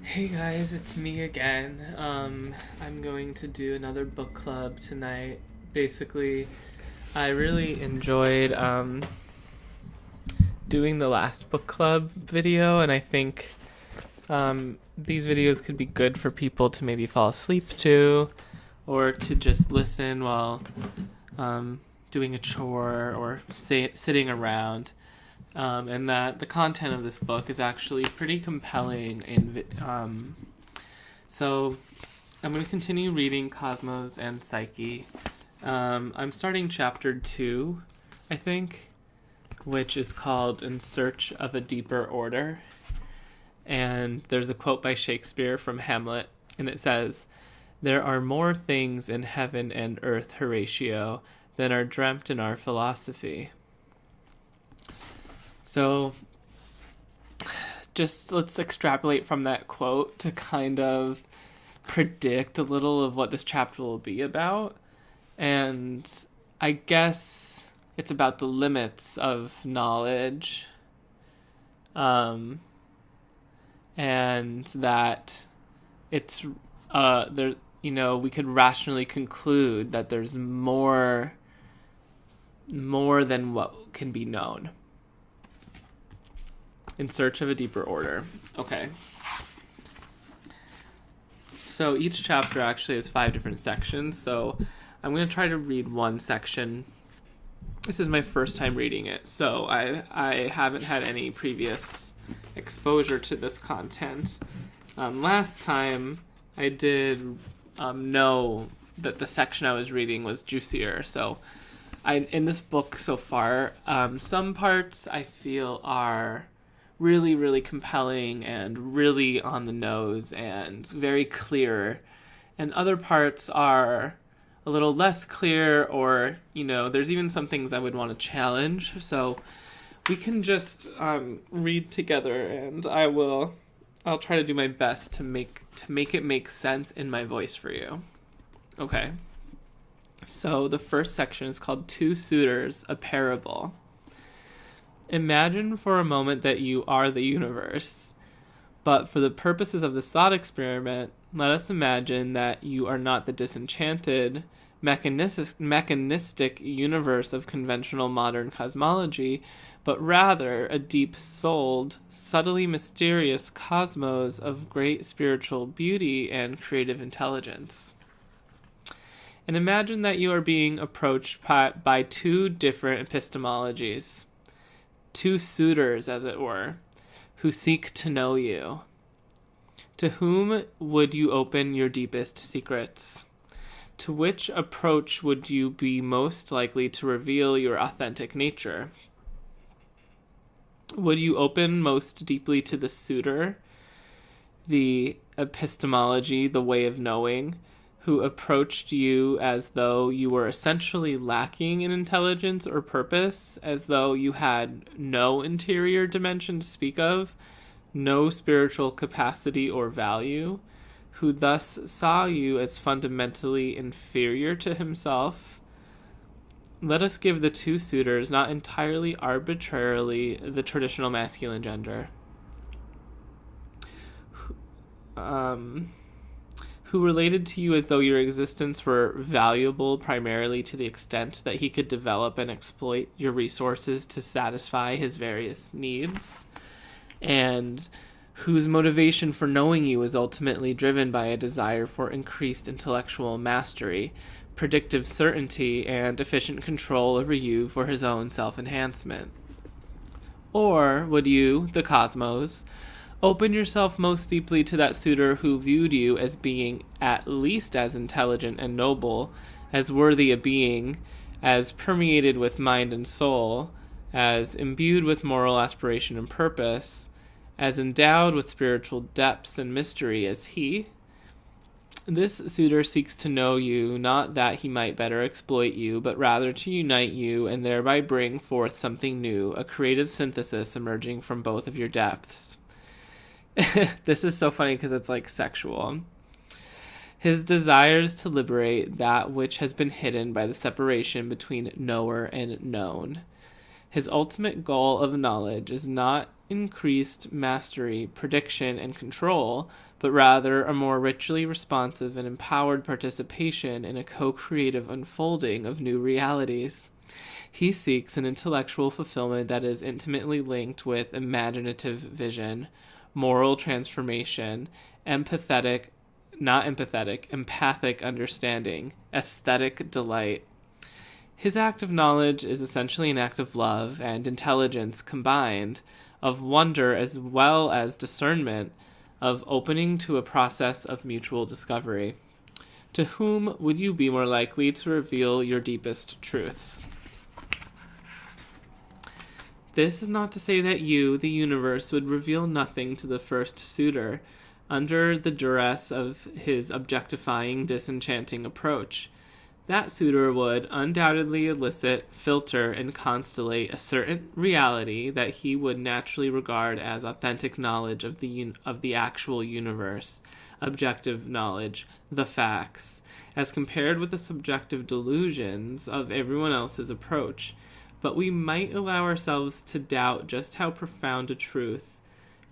Hey guys, it's me again. I'm going to do another book club tonight. Basically, I really enjoyed doing the last book club video, and I think these videos could be good for people to maybe fall asleep to, or to just listen while doing a chore or sitting around. And that the content of this book is actually pretty compelling. So I'm going to continue reading Cosmos and Psyche. I'm starting chapter 2, I think, which is called In Search of a Deeper Order. And there's a quote by Shakespeare from Hamlet, and it says, "There are more things in heaven and earth, Horatio, than are dreamt in our philosophy." So just let's extrapolate from that quote to kind of predict a little of what this chapter will be about. And I guess it's about the limits of knowledge. And that it's there, we could rationally conclude that there's more than what can be known. In Search of a Deeper Order. Okay. So each chapter actually has 5 different sections, so I'm going to try to read one section. This is my first time reading it, so I haven't had any previous exposure to this content. Last time I did know that the section I was reading was juicier, so in this book so far, some parts I feel are really, really compelling and really on the nose and very clear. And other parts are a little less clear, or, there's even some things I would want to challenge. So we can just read together, and I'll try to do my best to make it make sense in my voice for you. Okay. So the first section is called Two Suitors, a Parable. Imagine for a moment that you are the universe, but for the purposes of this thought experiment, let us imagine that you are not the disenchanted, mechanistic universe of conventional modern cosmology, but rather a deep-souled, subtly mysterious cosmos of great spiritual beauty and creative intelligence. And imagine that you are being approached by 2 different epistemologies. 2 suitors, as it were, who seek to know you. To whom would you open your deepest secrets? To which approach would you be most likely to reveal your authentic nature? Would you open most deeply to the suitor, the epistemology, the way of knowing, who approached you as though you were essentially lacking in intelligence or purpose, as though you had no interior dimension to speak of, no spiritual capacity or value, who thus saw you as fundamentally inferior to himself? Let us give the 2 suitors not entirely arbitrarily the traditional masculine gender. Who related to you as though your existence were valuable primarily to the extent that he could develop and exploit your resources to satisfy his various needs, and whose motivation for knowing you is ultimately driven by a desire for increased intellectual mastery, predictive certainty, and efficient control over you for his own self-enhancement. Or would you, the cosmos, open yourself most deeply to that suitor who viewed you as being at least as intelligent and noble, as worthy a being, as permeated with mind and soul, as imbued with moral aspiration and purpose, as endowed with spiritual depths and mystery as he? This suitor seeks to know you, not that he might better exploit you, but rather to unite you and thereby bring forth something new, a creative synthesis emerging from both of your depths. This is so funny because it's like sexual. His desires to liberate that which has been hidden by the separation between knower and known. His ultimate goal of knowledge is not increased mastery, prediction, and control, but rather a more richly responsive and empowered participation in a co-creative unfolding of new realities. He seeks an intellectual fulfillment that is intimately linked with imaginative vision, moral transformation, empathic understanding, aesthetic delight. His act of knowledge is essentially an act of love and intelligence combined, of wonder as well as discernment, of opening to a process of mutual discovery. To whom would you be more likely to reveal your deepest truths? This is not to say that you, the universe, would reveal nothing to the first suitor, under the duress of his objectifying, disenchanting approach. That suitor would undoubtedly elicit, filter, and constellate a certain reality that he would naturally regard as authentic knowledge of the actual universe, objective knowledge, the facts, as compared with the subjective delusions of everyone else's approach. But we might allow ourselves to doubt just how profound a truth,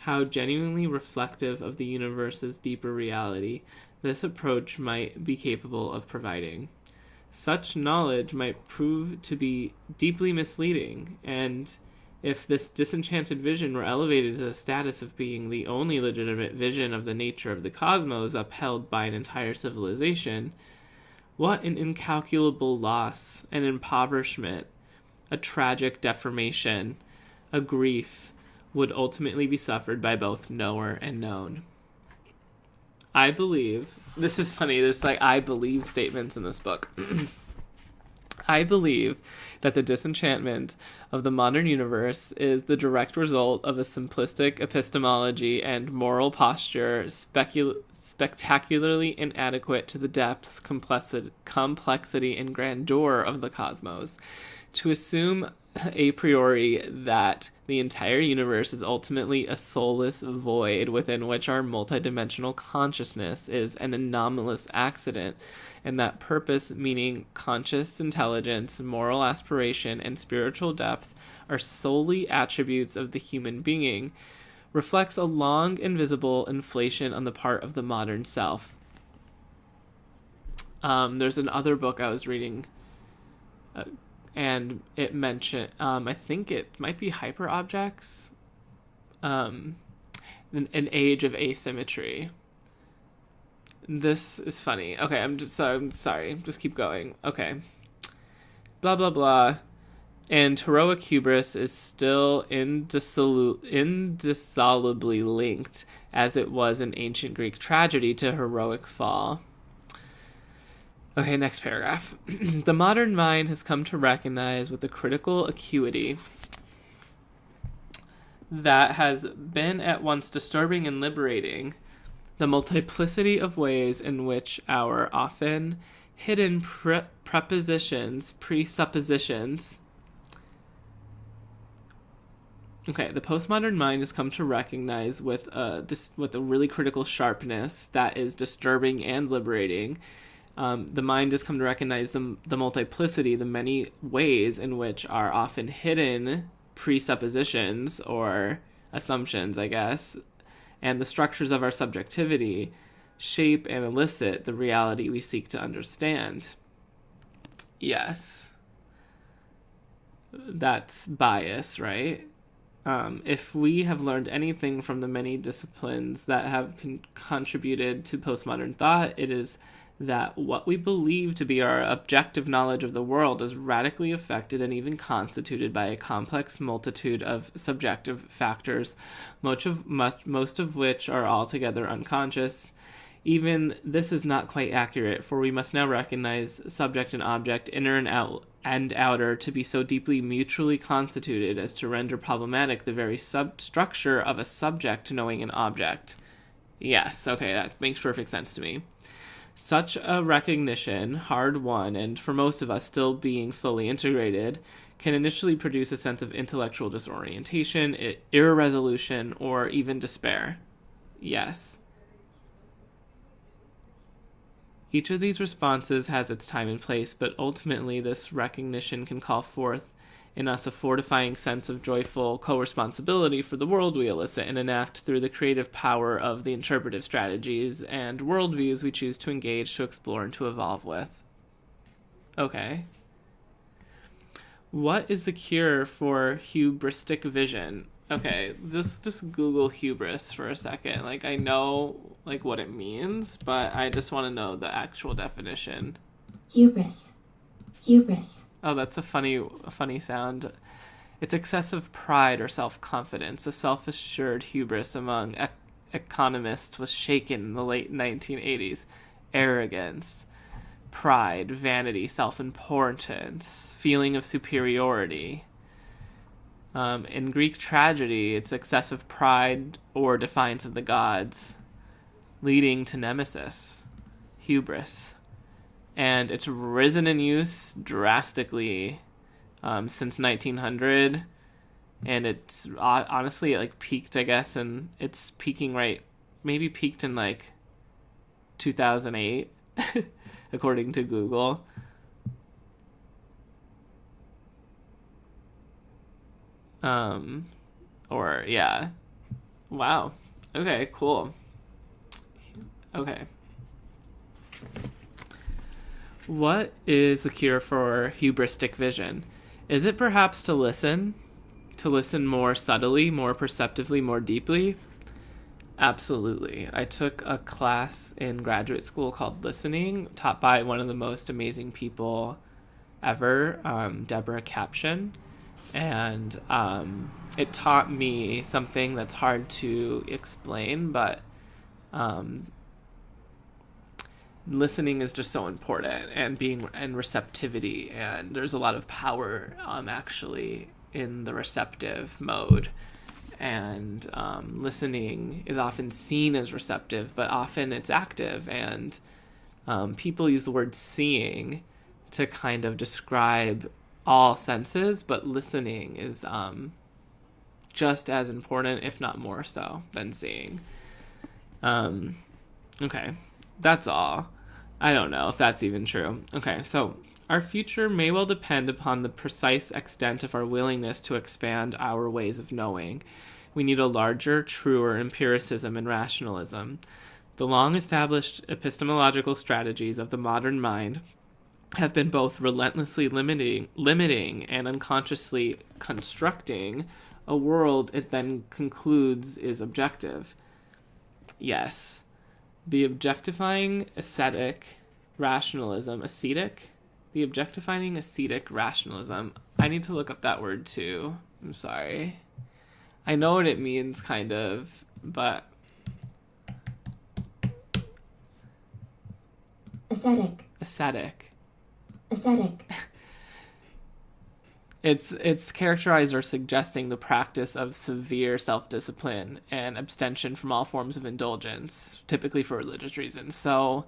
how genuinely reflective of the universe's deeper reality, this approach might be capable of providing. Such knowledge might prove to be deeply misleading, and if this disenchanted vision were elevated to the status of being the only legitimate vision of the nature of the cosmos upheld by an entire civilization, what an incalculable loss, an impoverishment, a tragic deformation, a grief would ultimately be suffered by both knower and known. I believe, this is funny, there's I believe statements in this book. I believe that the disenchantment of the modern universe is the direct result of a simplistic epistemology and moral posture spectacularly inadequate to the depths, complexity, and grandeur of the cosmos. To assume a priori that the entire universe is ultimately a soulless void within which our multidimensional consciousness is an anomalous accident, and that purpose, meaning conscious intelligence, moral aspiration, and spiritual depth are solely attributes of the human being, reflects a long invisible inflation on the part of the modern self. There's another book I was reading, and it mentioned, I think it might be Hyperobjects, an age of asymmetry. This is funny. Okay, I'm sorry. Just keep going. Okay. Blah, blah, blah. And heroic hubris is still indissolubly linked, as it was in ancient Greek tragedy, to heroic fall. Okay, next paragraph. The modern mind has come to recognize with a critical acuity that has been at once disturbing and liberating the multiplicity of ways in which our often hidden presuppositions. Okay, the postmodern mind has come to recognize with a really critical sharpness that is disturbing and liberating. The mind has come to recognize the multiplicity, the many ways in which our often hidden presuppositions or assumptions, I guess, and the structures of our subjectivity shape and elicit the reality we seek to understand. Yes. That's bias, right? If we have learned anything from the many disciplines that have contributed to postmodern thought, it is that what we believe to be our objective knowledge of the world is radically affected and even constituted by a complex multitude of subjective factors, most of which are altogether unconscious. Even this is not quite accurate, for we must now recognize subject and object, inner and outer, to be so deeply mutually constituted as to render problematic the very substructure of a subject knowing an object. Yes, okay, that makes perfect sense to me. Such a recognition, hard won, and for most of us still being slowly integrated, can initially produce a sense of intellectual disorientation, irresolution, or even despair. Yes. Each of these responses has its time and place, but ultimately this recognition can call forth in us a fortifying sense of joyful co-responsibility for the world we elicit and enact through the creative power of the interpretive strategies and worldviews we choose to engage, to explore, and to evolve with. Okay. What is the cure for hubristic vision? Okay, just Google hubris for a second. Like, I know, like, what it means, but I just want to know the actual definition. Hubris. Oh, that's a funny sound. It's excessive pride or self-confidence. A self-assured hubris among economists was shaken in the late 1980s. Arrogance, pride, vanity, self-importance, feeling of superiority. In Greek tragedy, it's excessive pride or defiance of the gods, leading to nemesis, hubris. And it's risen in use drastically since 1900. And it's honestly, it like peaked, I guess, and it's peaking maybe peaked in like 2008, according to Google. Yeah. Wow. Okay, cool. Okay. What is the cure for hubristic vision? Is it perhaps to listen? To listen more subtly, more perceptively, more deeply? Absolutely. I took a class in graduate school called Listening, taught by one of the most amazing people ever, Deborah Caption. And it taught me something that's hard to explain, but listening is just so important, and receptivity, and there's a lot of power actually in the receptive mode. And listening is often seen as receptive, but often it's active, and people use the word seeing to kind of describe all senses, but listening is just as important, if not more so, than seeing. Okay, that's all. I don't know if that's even true. Okay, so our future may well depend upon the precise extent of our willingness to expand our ways of knowing. We need a larger, truer empiricism and rationalism. The long-established epistemological strategies of the modern mind have been both relentlessly limiting and unconsciously constructing a world it then concludes is objective. Yes. The objectifying ascetic rationalism, the objectifying ascetic rationalism. I need to look up that word too. I'm sorry. I know what it means, kind of, but... Ascetic. It's characterized or suggesting the practice of severe self-discipline and abstention from all forms of indulgence, typically for religious reasons. So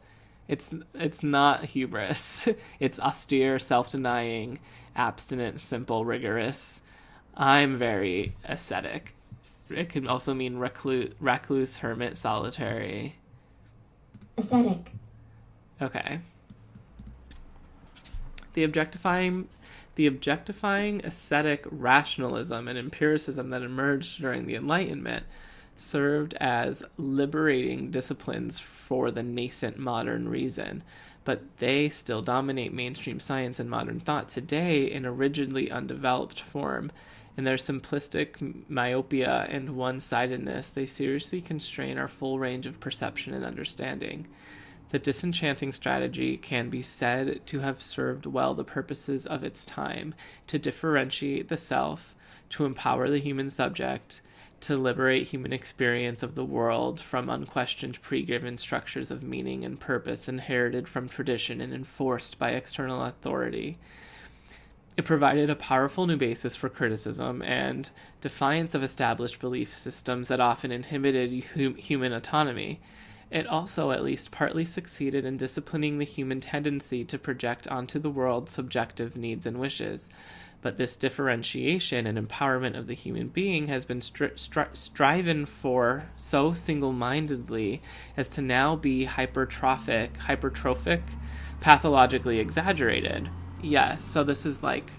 it's not hubris. It's austere, self-denying, abstinent, simple, rigorous. I'm very ascetic. It can also mean recluse, hermit, solitary. Ascetic. Okay. The objectifying ascetic rationalism and empiricism that emerged during the Enlightenment served as liberating disciplines for the nascent modern reason, but they still dominate mainstream science and modern thought today in a rigidly undeveloped form. In their simplistic myopia and one-sidedness, they seriously constrain our full range of perception and understanding. The disenchanting strategy can be said to have served well the purposes of its time, to differentiate the self, to empower the human subject, to liberate human experience of the world from unquestioned pre-given structures of meaning and purpose inherited from tradition and enforced by external authority. It provided a powerful new basis for criticism and defiance of established belief systems that often inhibited human autonomy. It also at least partly succeeded in disciplining the human tendency to project onto the world subjective needs and wishes. But this differentiation and empowerment of the human being has been striven for so single-mindedly as to now be hypertrophic, pathologically exaggerated. Yes, so this is like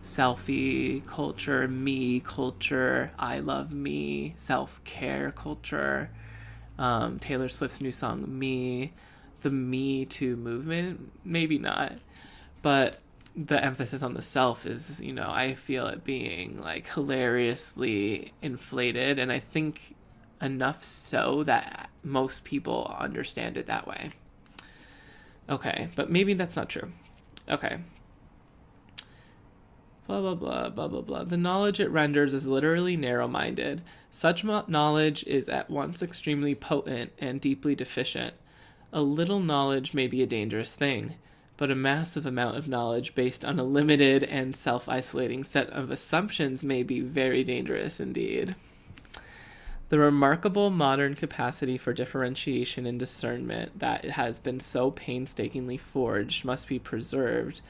selfie culture, me culture, I love me, self-care culture, Taylor Swift's new song, Me, the Me Too movement, maybe not, but the emphasis on the self is, I feel it being like hilariously inflated, and I think enough so that most people understand it that way. Okay, but maybe that's not true. Okay. Blah, blah, blah, blah, blah, blah. The knowledge it renders is literally narrow-minded. Such knowledge is at once extremely potent and deeply deficient. A little knowledge may be a dangerous thing, but a massive amount of knowledge based on a limited and self-isolating set of assumptions may be very dangerous indeed. The remarkable modern capacity for differentiation and discernment that has been so painstakingly forged must be preserved,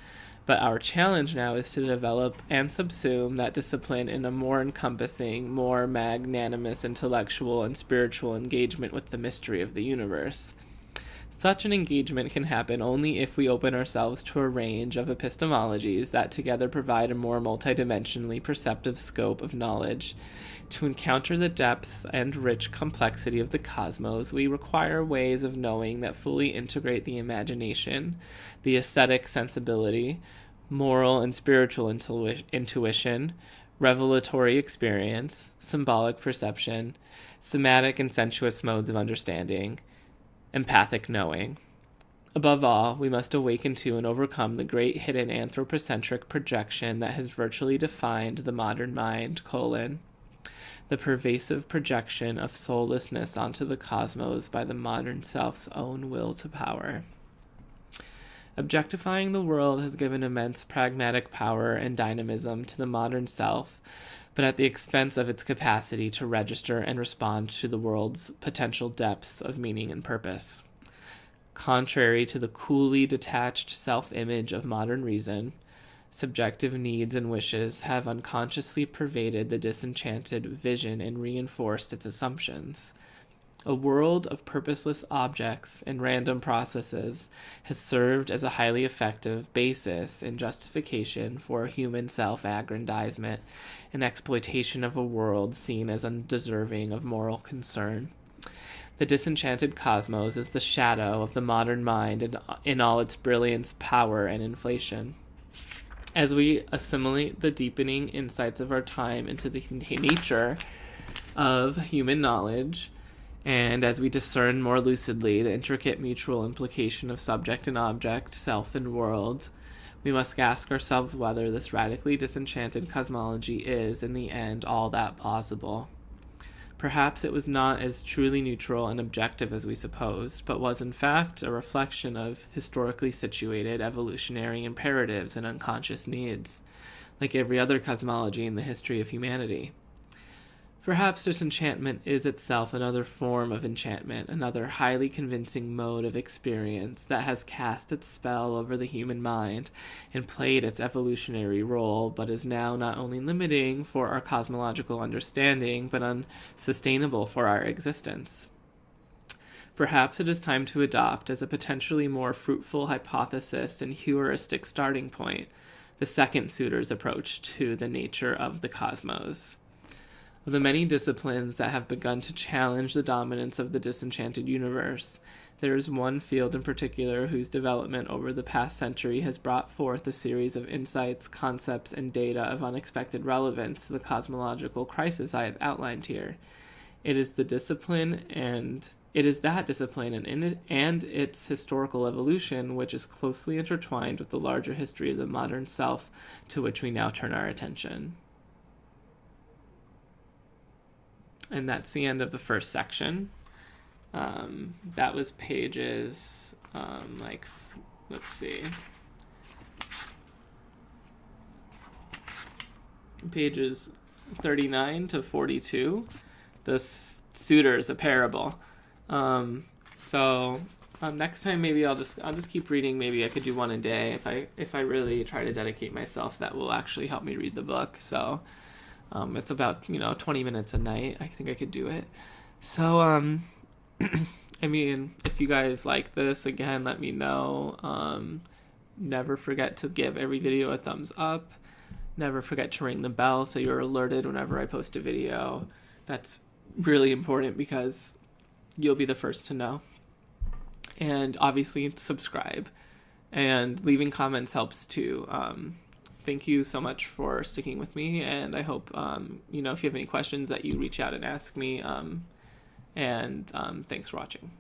but our challenge now is to develop and subsume that discipline in a more encompassing, more magnanimous intellectual and spiritual engagement with the mystery of the universe. Such an engagement can happen only if we open ourselves to a range of epistemologies that together provide a more multidimensionally perceptive scope of knowledge. To encounter the depths and rich complexity of the cosmos, we require ways of knowing that fully integrate the imagination, the aesthetic sensibility, moral and spiritual intuition, revelatory experience, symbolic perception, somatic and sensuous modes of understanding, empathic knowing. Above all, we must awaken to and overcome the great hidden anthropocentric projection that has virtually defined the modern mind, the pervasive projection of soullessness onto the cosmos by the modern self's own will to power. Objectifying the world has given immense pragmatic power and dynamism to the modern self, but at the expense of its capacity to register and respond to the world's potential depths of meaning and purpose. Contrary to the coolly detached self-image of modern reason, subjective needs and wishes have unconsciously pervaded the disenchanted vision and reinforced its assumptions. A world of purposeless objects and random processes has served as a highly effective basis and justification for human self-aggrandizement and exploitation of a world seen as undeserving of moral concern. The disenchanted cosmos is the shadow of the modern mind in all its brilliance, power, and inflation. As we assimilate the deepening insights of our time into the nature of human knowledge, and as we discern more lucidly the intricate mutual implication of subject and object, self and world, we must ask ourselves whether this radically disenchanted cosmology is, in the end, all that plausible. Perhaps it was not as truly neutral and objective as we supposed, but was in fact a reflection of historically situated evolutionary imperatives and unconscious needs, like every other cosmology in the history of humanity. Perhaps disenchantment is itself another form of enchantment, another highly convincing mode of experience that has cast its spell over the human mind and played its evolutionary role, but is now not only limiting for our cosmological understanding, but unsustainable for our existence. Perhaps it is time to adopt, as a potentially more fruitful hypothesis and heuristic starting point, the second suitor's approach to the nature of the cosmos. Of the many disciplines that have begun to challenge the dominance of the disenchanted universe, there is one field in particular whose development over the past century has brought forth a series of insights, concepts, and data of unexpected relevance to the cosmological crisis I have outlined here. It is that discipline and its historical evolution which is closely intertwined with the larger history of the modern self, to which we now turn our attention. And that's the end of the first section. That was pages, let's see. Pages 39 to 42. The Suitors, a Parable. Next time maybe I'll just keep reading. Maybe I could do one a day. If I really try to dedicate myself, that will actually help me read the book. So it's about 20 minutes a night. I think I could do it. So I mean, if you guys like this, again, let me know. Never forget to give every video a thumbs up. Never forget to ring the bell so you're alerted whenever I post a video. That's really important because you'll be the first to know. And obviously subscribe. And leaving comments helps too. Thank you so much for sticking with me. And I hope, if you have any questions that you reach out and ask me. And thanks for watching.